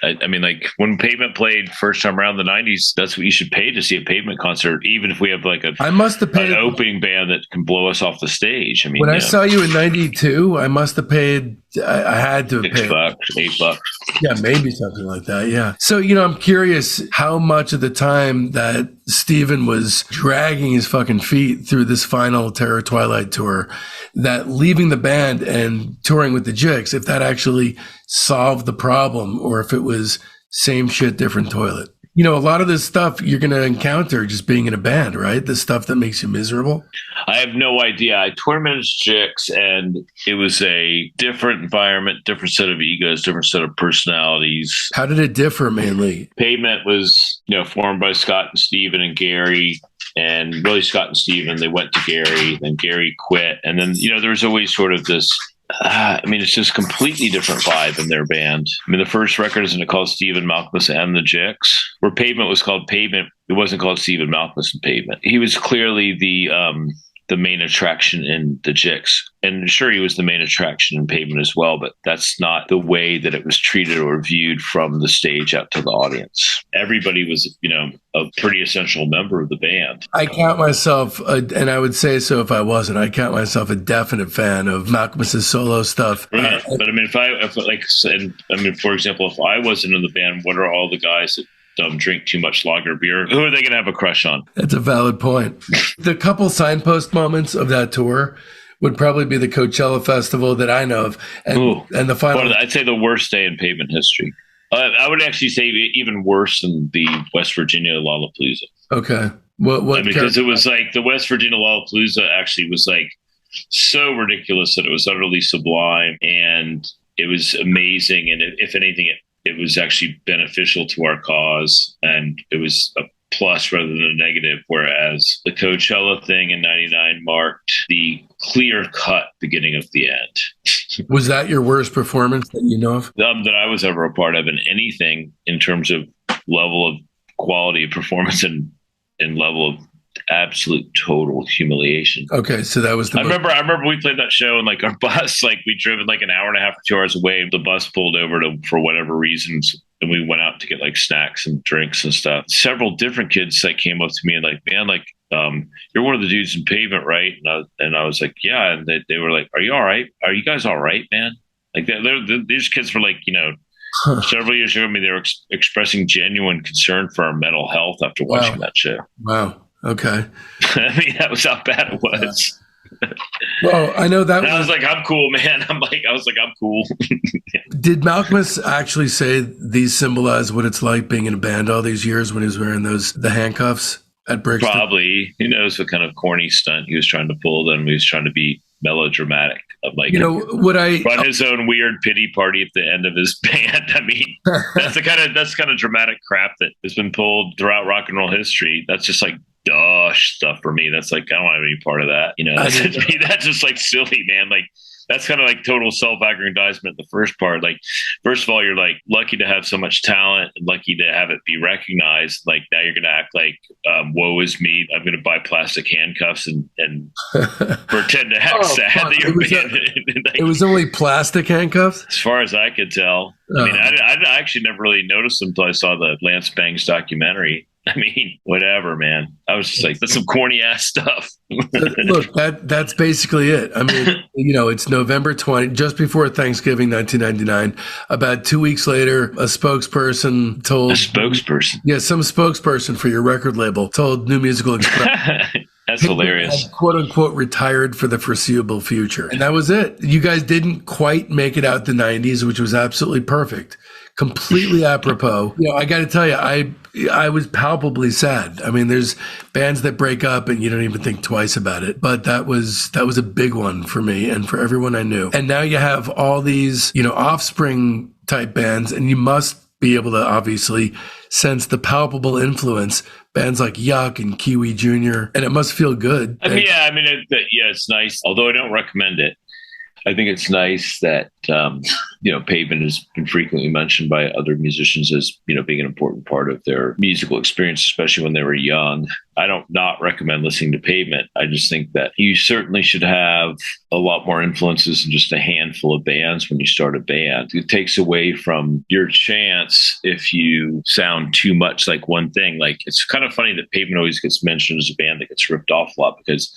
I mean, like when Pavement played first time around the 90s, that's what you should pay to see a Pavement concert, even if we have like I must have paid an opening band that can blow us off the stage. I mean, when I saw you in 92, I must have paid, I had to have paid $8. Yeah, maybe something like that. Yeah. So, I'm curious how much of the time that Steven was dragging his fucking feet through this final Terror Twilight tour, that leaving the band and touring with the Jicks, if that actually solved the problem or if it was same shit, different toilet. A lot of this stuff you're going to encounter just being in a band, right? The stuff that makes you miserable. I have no idea. I toured with Jicks, and it was a different environment, different set of egos, different set of personalities. How did it differ mainly? Pavement was, formed by Scott and Steven and Gary. And really, Scott and Steven, they went to Gary, then Gary quit. And then, there was always sort of this, it's just completely different vibe in their band. I mean, the first record isn't called Steven Malkmus and the Jicks, where Pavement was called Pavement. It wasn't called Steven Malkmus and Pavement. He was clearly the main attraction in the Jicks. And sure, he was the main attraction in Pavement as well, but that's not the way that it was treated or viewed from the stage out to the audience. Everybody was, a pretty essential member of the band. I count myself, and I would say so if I wasn't, I count myself a definite fan of Malkmus's solo stuff. Right. But I mean, for example, if I wasn't in the band, what are all the guys that drink too much lager beer? Who are they going to have a crush on? That's a valid point. The couple signpost moments of that tour would probably be the Coachella Festival that I know of, and the final. I'd say the worst day in Pavement history. I would actually say even worse than the West Virginia Lollapalooza. Okay, what? Because it was like the West Virginia Lollapalooza actually was like so ridiculous that it was utterly sublime, and it was amazing. And if anything, it was actually beneficial to our cause, and it was a plus rather than a negative, whereas the Coachella thing in 99 marked the clear-cut beginning of the end. Was that your worst performance that you know of? That I was ever a part of in anything in terms of level of quality of performance and level of absolute total humiliation. Okay, so that was I remember we played that show, and like our bus, like we drove like an hour and a half or 2 hours away. The bus pulled over for whatever reasons, and we went out to get like snacks and drinks and stuff. Several different kids that came up to me and like, man, like you're one of the dudes in Pavement, right? And I was like, yeah. And they were like, are you all right? Are you guys all right, man? Like these kids were like, several years ago, they were expressing genuine concern for our mental health after watching that show. Wow. Okay. I mean, that was how bad it was. Well, I know that. I was like, I'm cool, man. I'm cool. Did Malkmus actually say these symbolize what it's like being in a band all these years when he was wearing the handcuffs at Brixton? Probably. Who knows what kind of corny stunt he was trying to pull then. He was trying to be melodramatic. Of like, run his own weird pity party at the end of his band. I mean, that's kind of dramatic crap that has been pulled throughout rock and roll history. That's just like stuff for me. That's like, I don't want any part of that. That's just like silly, man. Like That's kind of like total self-aggrandizement. The first part, like, first of all, you're like lucky to have so much talent, and lucky to have it be recognized. Like now you're going to act like, woe is me. I'm going to buy plastic handcuffs and pretend to act sad that you're it was only plastic handcuffs? As far as I could tell. I mean, I actually never really noticed them until I saw the Lance Bangs documentary. I mean, whatever, man. I was just like, that's some corny ass stuff. Look, that's basically it. I mean, it's November 20, just before Thanksgiving, 1999. About 2 weeks later, a spokesperson told... Yeah, some spokesperson for your record label told New Musical Express... That's hilarious. "Quote unquote retired for the foreseeable future." And that was it. You guys didn't quite make it out the 90s, which was absolutely perfect. Completely apropos. I got to tell you, I was palpably sad. I mean, there's bands that break up and you don't even think twice about it. But that was a big one for me and for everyone I knew. And now you have all these, Offspring type bands, and you must be able to obviously sense the palpable influence, bands like Yuck and Kiwi Jr., and it must feel good. It's nice, although I don't recommend it. I think it's nice that, Pavement has been frequently mentioned by other musicians as, being an important part of their musical experience, especially when they were young. I don't not recommend listening to Pavement. I just think that you certainly should have a lot more influences than just a handful of bands when you start a band. It takes away from your chance if you sound too much like one thing. Like, it's kind of funny that Pavement always gets mentioned as a band that gets ripped off a lot, because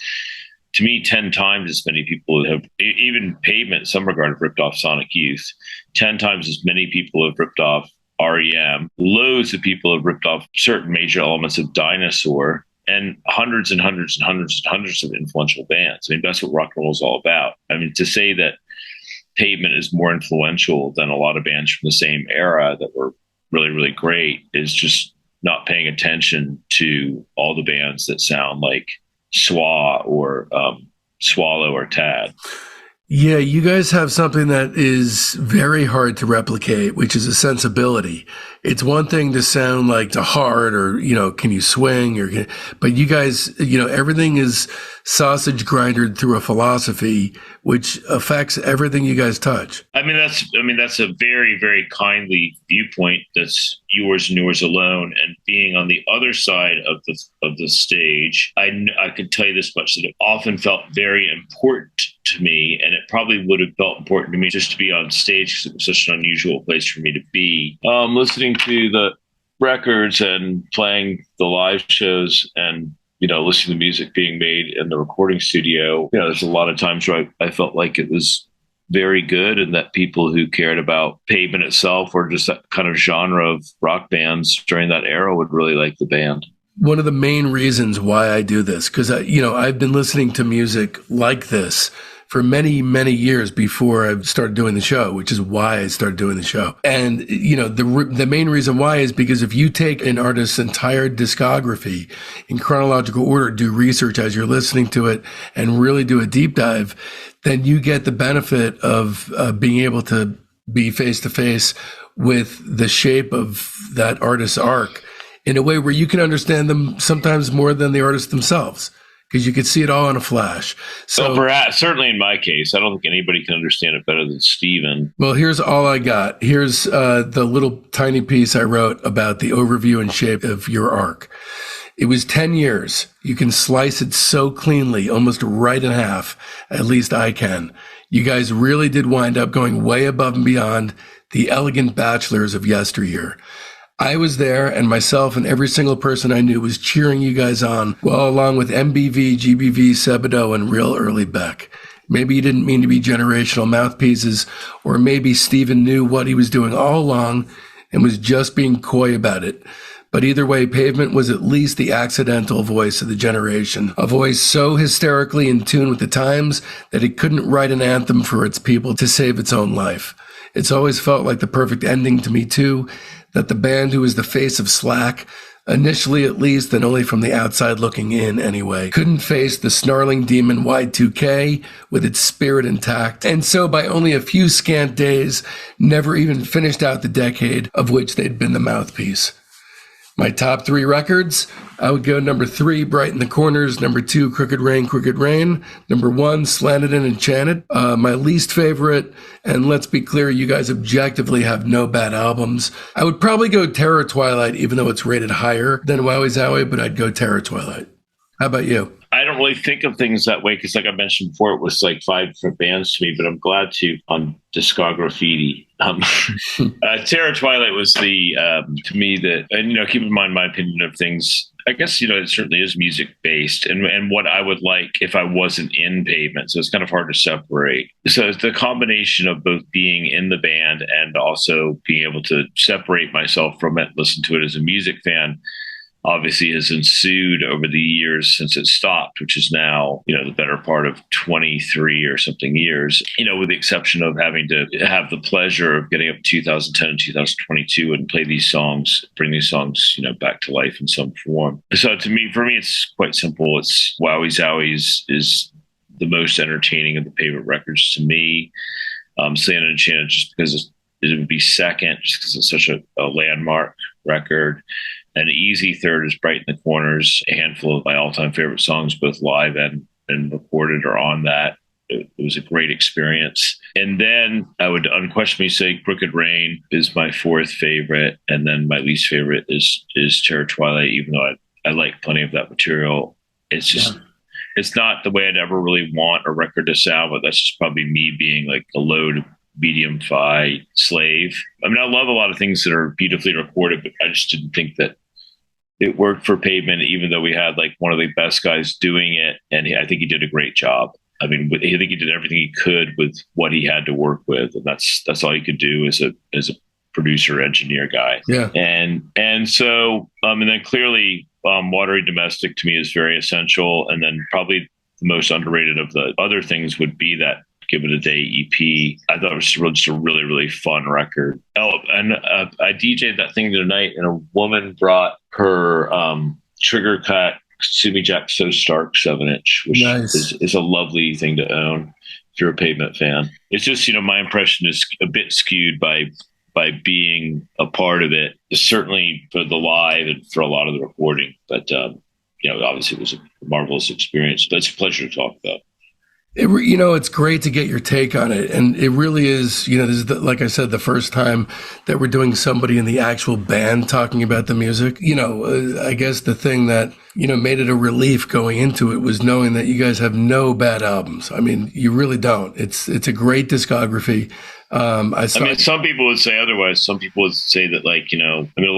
to me, 10 times as many people have, even Pavement in some regard, have ripped off Sonic Youth. 10 times as many people have ripped off REM. Loads of people have ripped off certain major elements of Dinosaur, and hundreds and hundreds and hundreds and hundreds of influential bands. I mean, that's what rock and roll is all about. I mean, to say that Pavement is more influential than a lot of bands from the same era that were really, really great is just not paying attention to all the bands that sound like SWA or Swallow or TODD. Yeah, you guys have something that is very hard to replicate, which is a sensibility. It's one thing to sound like to hard or, can you swing but you guys, everything is sausage grindered through a philosophy which affects everything you guys touch. That's a very, very kindly viewpoint. That's yours and yours alone. And being on the other side of the stage, I could tell you this much, that it often felt very important to me, and it probably would have felt important to me just to be on stage because it was such an unusual place for me to be. Listening to the records and playing the live shows and listening to music being made in the recording studio, there's a lot of times where I felt like it was very good, and that people who cared about Pavement itself or just that kind of genre of rock bands during that era would really like the band. One of the main reasons why I do this, because I've been listening to music like this for many, many years before I started doing the show, which is why I started doing the show. And, the main reason why is because if you take an artist's entire discography in chronological order, do research as you're listening to it, and really do a deep dive, then you get the benefit of being able to be face to face with the shape of that artist's arc in a way where you can understand them sometimes more than the artists themselves, because you could see it all in a flash. So perhaps, certainly in my case, I don't think anybody can understand it better than Steven. Well, here's all I got. Here's the little tiny piece I wrote about the overview and shape of your arc. It was 10 years. You can slice it so cleanly, almost right in half. At least I can. You guys really did wind up going way above and beyond the elegant bachelors of yesteryear. I was there, and myself and every single person I knew was cheering you guys on, well, along with MBV, GBV, Sebaoh, and real early Beck. Maybe you didn't mean to be generational mouthpieces, or maybe Steven knew what he was doing all along and was just being coy about it. But either way, Pavement was at least the accidental voice of the generation, a voice so hysterically in tune with the times that it couldn't write an anthem for its people to save its own life. It's always felt like the perfect ending to me, too, that the band who was the face of slack, initially at least, and only from the outside looking in anyway, couldn't face the snarling demon Y2K with its spirit intact, and so by only a few scant days, never even finished out the decade of which they'd been the mouthpiece. My top 3 records, I would go number 3, Bright in the Corners. Number 2, Crooked Rain, Crooked Rain. Number 1, Slanted and Enchanted. My least favorite, and let's be clear, you guys objectively have no bad albums. I would probably go Terror Twilight, even though it's rated higher than Wowie Zowie, but I'd go Terror Twilight. How about you? I don't really think of things that way because, like I mentioned before, it was like 5 different bands to me, but I'm glad to on discography. Terror Twilight was the, to me, that, and, keep in mind my opinion of things. I guess, it certainly is music based and what I would like if I wasn't in Pavement. So it's kind of hard to separate. So it's the combination of both being in the band and also being able to separate myself from it, listen to it as a music fan, obviously has ensued over the years since it stopped, which is now, the better part of 23 or something years, with the exception of having to have the pleasure of getting up to 2010 and 2022 and play these songs, bring these songs, back to life in some form. So for me, it's quite simple. It's Wowie Zowie is the most entertaining of the Pavement records to me. Slanted and Enchanted just because it would be second, just because it's such a landmark record. An easy third is Bright in the Corners. A handful of my all-time favorite songs, both live and recorded, are on that. It was a great experience. And then I would unquestionably say Crooked Rain is my 4th favorite. And then my least favorite is Terror Twilight, even though I like plenty of that material. It's just, It's not the way I'd ever really want a record to sound, but that's just probably me being like a low to medium-fi slave. I mean, I love a lot of things that are beautifully recorded, but I just didn't think that it worked for Pavement, even though we had like one of the best guys doing it. And I think he did a great job. I mean, I think he did everything he could with what he had to work with. And that's all he could do as a producer, engineer guy. Yeah. And so, and then clearly Watery Domestic to me is very essential. And then probably the most underrated of the other things would be that Give It a Day EP. I thought it was just a really, really fun record. Oh, and I DJ'd that thing tonight, and a woman brought her trigger cut Sumi Jack So Stark 7-inch, which is a lovely thing to own if you're a Pavement fan. It's just, my impression is a bit skewed by being a part of it, certainly for the live and for a lot of the recording. But, obviously it was a marvelous experience. But it's a pleasure to talk about. It's great to get your take on it. And it really is, this is, like I said, the first time that we're doing somebody in the actual band talking about the music. I guess the thing that, made it a relief going into it was knowing that you guys have no bad albums. I mean, you really don't. It's a great discography. Some people would say otherwise. Some people would say that, I know a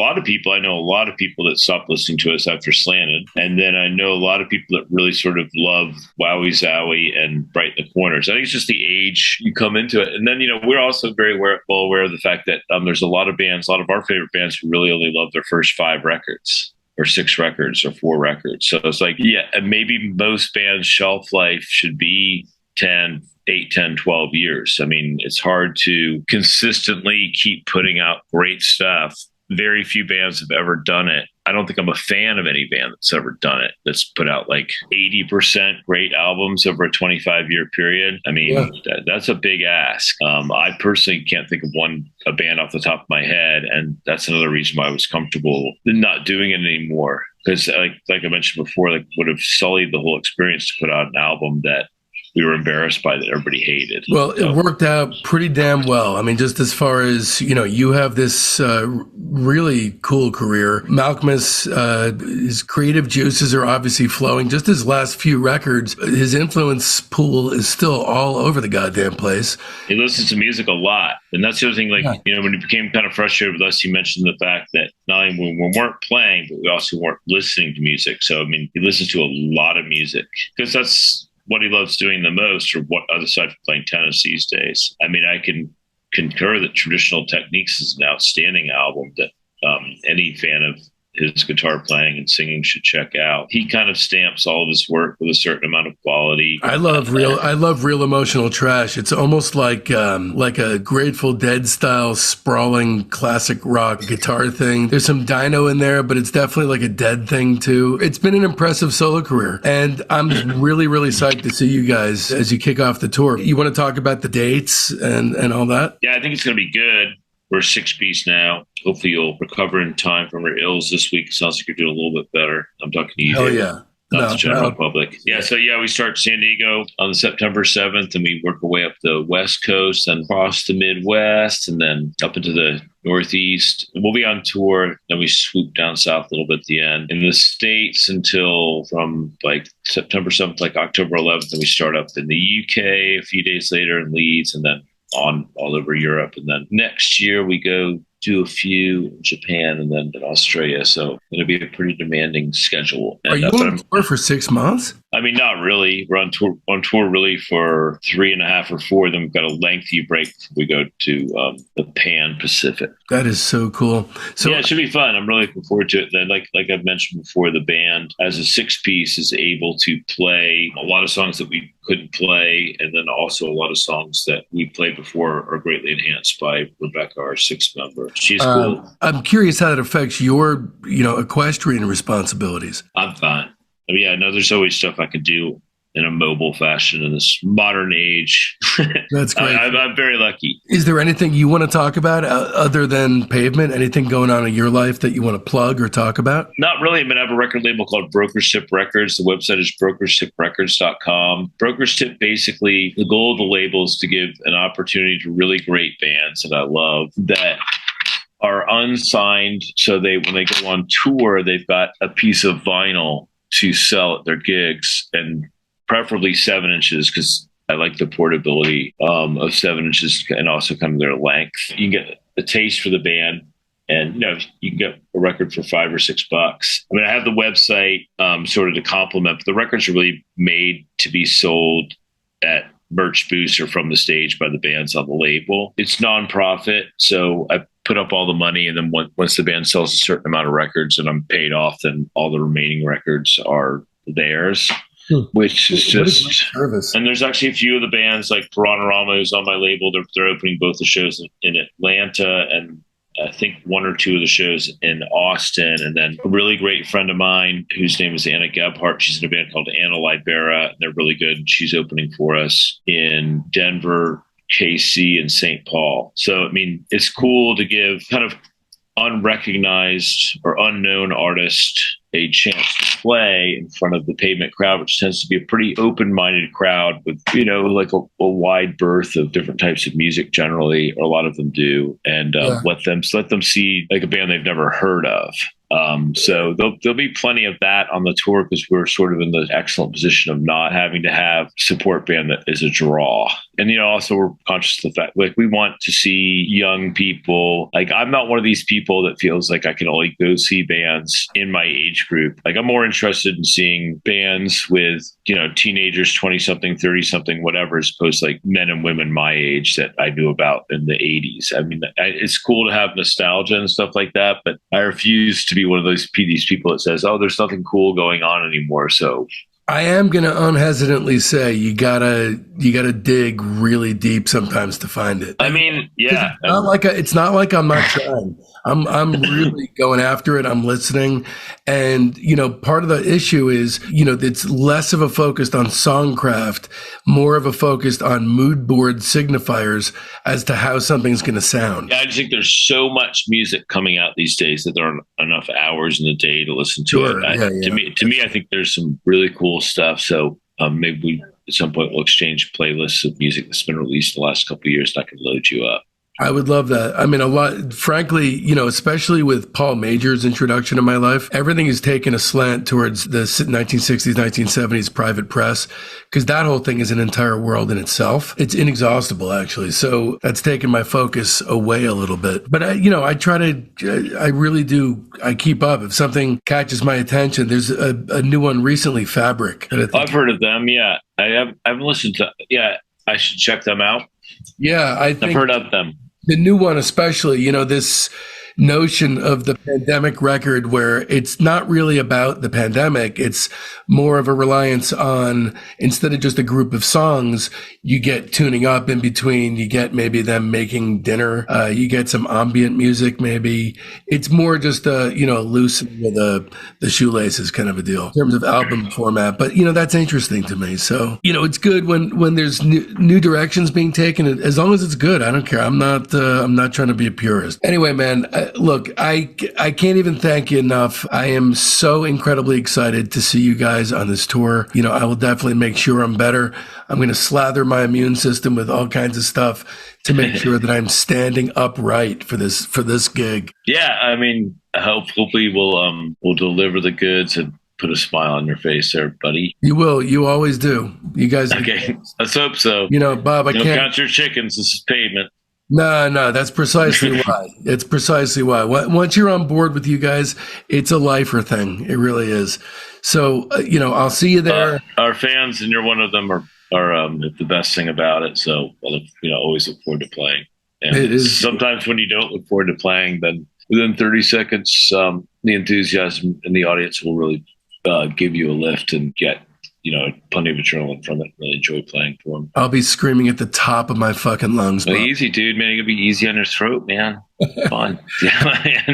lot of people that stopped listening to us after Slanted. And then I know a lot of people that really sort of love Wowie Zowie and Bright in the Corners. I think it's just the age you come into it. And then, we're also very well aware of the fact that there's a lot of our favorite bands who really only love their first 5 records or 6 records or 4 records. So it's like, maybe most bands' shelf life should be 8, 10, 12 years. I mean, it's hard to consistently keep putting out great stuff. Very few bands have ever done it. I don't think I'm a fan of any band that's ever done it, that's put out like 80% great albums over a 25-year period. I mean, that's a big ask. I personally can't think of a band off the top of my head. And that's another reason why I was comfortable not doing it anymore. Because like I mentioned before, would have sullied the whole experience to put out an album that we were embarrassed by, that everybody hated. Well, it worked out pretty damn well. I mean, just as far as, you have this really cool career. Malcolmus, his creative juices are obviously flowing. Just his last few records, his influence pool is still all over the goddamn place. He listens to music a lot. And that's the other thing, when he became kind of frustrated with us, he mentioned the fact that not only we weren't playing, but we also weren't listening to music. So, I mean, he listens to a lot of music because that's what he loves doing the most, or what other side from playing tennis these days. I mean, I can concur that Traditional Techniques is an outstanding album that any fan of his guitar playing and singing should check out. He kind of stamps all of his work with a certain amount of quality. I love real emotional trash. It's almost like a Grateful Dead style sprawling classic rock guitar thing. There's some Dino in there, but it's definitely like a Dead thing too. It's been an impressive solo career, and I'm really, really psyched to see you guys as you kick off the tour. You want to talk about the dates and all that? Yeah, I think it's going to be good. we're a 6-piece now. Hopefully you'll recover in time from your ills this week. It sounds like you're doing a little bit better. I'm talking to you. Hell yeah. Not the general public. Yeah. So we start San Diego on September 7th, and we work our way up the West Coast and across the Midwest, and then up into the Northeast. We'll be on tour. Then we swoop down south a little bit at the end in the States until from like September 7th, like October 11th. And we start up in the UK a few days later in Leeds, and then on all over Europe. And then next year we go do a few in Japan and then in Australia. So it'll be a pretty demanding schedule. Are you on tour for 6 months? I mean, not really. We're on tour really for 3.5 or 4. Then we've got a lengthy break before we go to the Pan Pacific. That is so cool. So yeah, it should be fun. I'm really looking forward to it. Then, like I've mentioned before, the band as a 6-piece is able to play a lot of songs that we couldn't play, and then also a lot of songs that we played before are greatly enhanced by Rebecca, our 6th member. She's cool. I'm curious how that affects your, equestrian responsibilities. I'm fine. I mean, I know there's always stuff I can do in a mobile fashion in this modern age. That's great. I'm very lucky. Is there anything you want to talk about other than Pavement? Anything going on in your life that you want to plug or talk about? Not really. I have a record label called Brokership Records. The website is brokershiprecords.com. Brokership, basically, the goal of the label is to give an opportunity to really great bands that I love that are unsigned. So when they go on tour, they've got a piece of vinyl to sell at their gigs, and preferably 7 inches, because I like the portability of 7 inches and also kind of their length. You can get a taste for the band, and you can get a record for $5 or $6. I mean, I have the website sort of to complement, but the records are really made to be sold at merch booths or from the stage by the bands on the label. It's nonprofit, so I put up all the money, and then once the band sells a certain amount of records and I'm paid off, then all the remaining records are theirs, which is just service. And there's actually a few of the bands like Piranharama, who's on my label. They're opening both the shows in Atlanta, and I think 1 or 2 of the shows in Austin. And then a really great friend of mine whose name is Anna Gebhardt. She's in a band called Anna Libera. They're really good. She's opening for us in Denver, KC, and St. Paul. So, I mean, it's cool to give kind of unrecognized or unknown artists a chance to play in front of the Pavement crowd, which tends to be a pretty open-minded crowd with, like a wide berth of different types of music generally, or a lot of them do, and let them see like a band they've never heard of. So there'll be plenty of that on the tour, because we're sort of in the excellent position of not having to have support band that is a draw. And, also we're conscious of the fact, like, we want to see young people. Like, I'm not one of these people that feels like I can only go see bands in my age group. Like, I'm more interested in seeing bands with, teenagers, 20-something, 30-something, whatever, as opposed to like men and women my age that I knew about in the 80s. I mean, it's cool to have nostalgia and stuff like that, but I refuse to be one of these people that says, oh, there's nothing cool going on anymore. So I am going to unhesitantly say you gotta dig really deep sometimes to find it. I mean, yeah, it's not like I'm not trying. I'm really going after it. I'm listening. And, part of the issue is, it's less of a focus on songcraft, more of a focus on mood board signifiers as to how something's going to sound. Yeah, I just think there's so much music coming out these days that there aren't enough hours in the day to listen to it. To me, I think there's some really cool stuff. So maybe we, at some point, we'll exchange playlists of music that's been released the last couple of years, and I can load you up. I would love that. I mean, a lot, frankly, especially with Paul Major's introduction in my life, everything is taken a slant towards the 1960s, 1970s private press, because that whole thing is an entire world in itself. It's inexhaustible, actually. So that's taken my focus away a little bit. But I really do. I keep up. If something catches my attention, there's a new one recently, Fabric. I've heard of them. Yeah. I've listened to, I should check them out. Yeah. I've heard of them. The new one, especially, this notion of the pandemic record where it's not really about the pandemic. It's more of a reliance on, instead of just a group of songs, you get tuning up in between, you get maybe them making dinner, you get some ambient music maybe. It's more just loosening with the shoelaces kind of a deal in terms of album format. But, that's interesting to me. So, it's good when there's new directions being taken, as long as it's good. I don't care. I'm not trying to be a purist. Anyway, man, look, I can't even thank you enough. I am so incredibly excited to see you guys on this tour. I will definitely make sure I'm better. I'm going to slather my immune system with all kinds of stuff to make sure that I'm standing upright for this gig. Yeah, I mean, hopefully we'll deliver the goods and put a smile on your face there, buddy. You will. You always do. You guys. Okay, let's hope so. Bob, I can't count your chickens. This is Pavement. No, that's precisely why. It's precisely why. Once you're on board with you guys, it's a lifer thing. It really is. So, I'll see you there. Our fans, and you're one of them, are the best thing about it. So, always look forward to playing. And it is. Sometimes when you don't look forward to playing, then within 30 seconds, the enthusiasm in the audience will really give you a lift and get plenty of adrenaline from it. Really enjoy playing for them. I'll be screaming at the top of my fucking lungs. Well, easy, dude, man. You're gonna be easy on your throat, man. Fun. Yeah.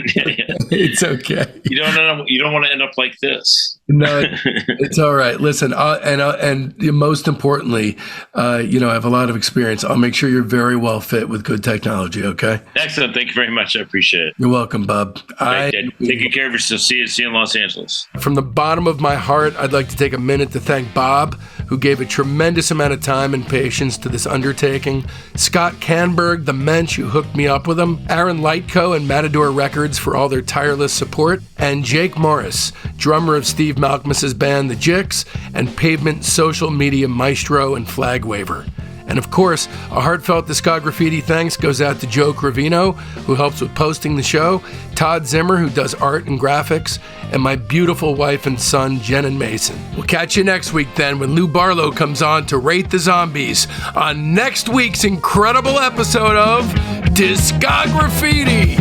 It's okay. You don't want to end up like this. No, it's all right. Listen, and most importantly, I have a lot of experience. I'll make sure you're very well fit with good technology. Okay. Excellent. Thank you very much. I appreciate it. You're welcome, Bob. Taking care of yourself. See you in Los Angeles. From the bottom of my heart, I'd like to take a minute to thank Bob, who gave a tremendous amount of time and patience to this undertaking. Scott Canberg, the mensch who hooked me up with him. Aaron Lightco and Matador Records for all their tireless support. And Jake Morris, drummer of Steve Malkmus's band The Jicks, and Pavement social media maestro and flag waver. And of course, a heartfelt discography thanks goes out to Joe Cravino, who helps with posting the show, Todd Zimmer, who does art and graphics, and my beautiful wife and son, Jen and Mason. We'll catch you next week then when Lou Barlow comes on to rate the zombies on next week's incredible episode of Discography.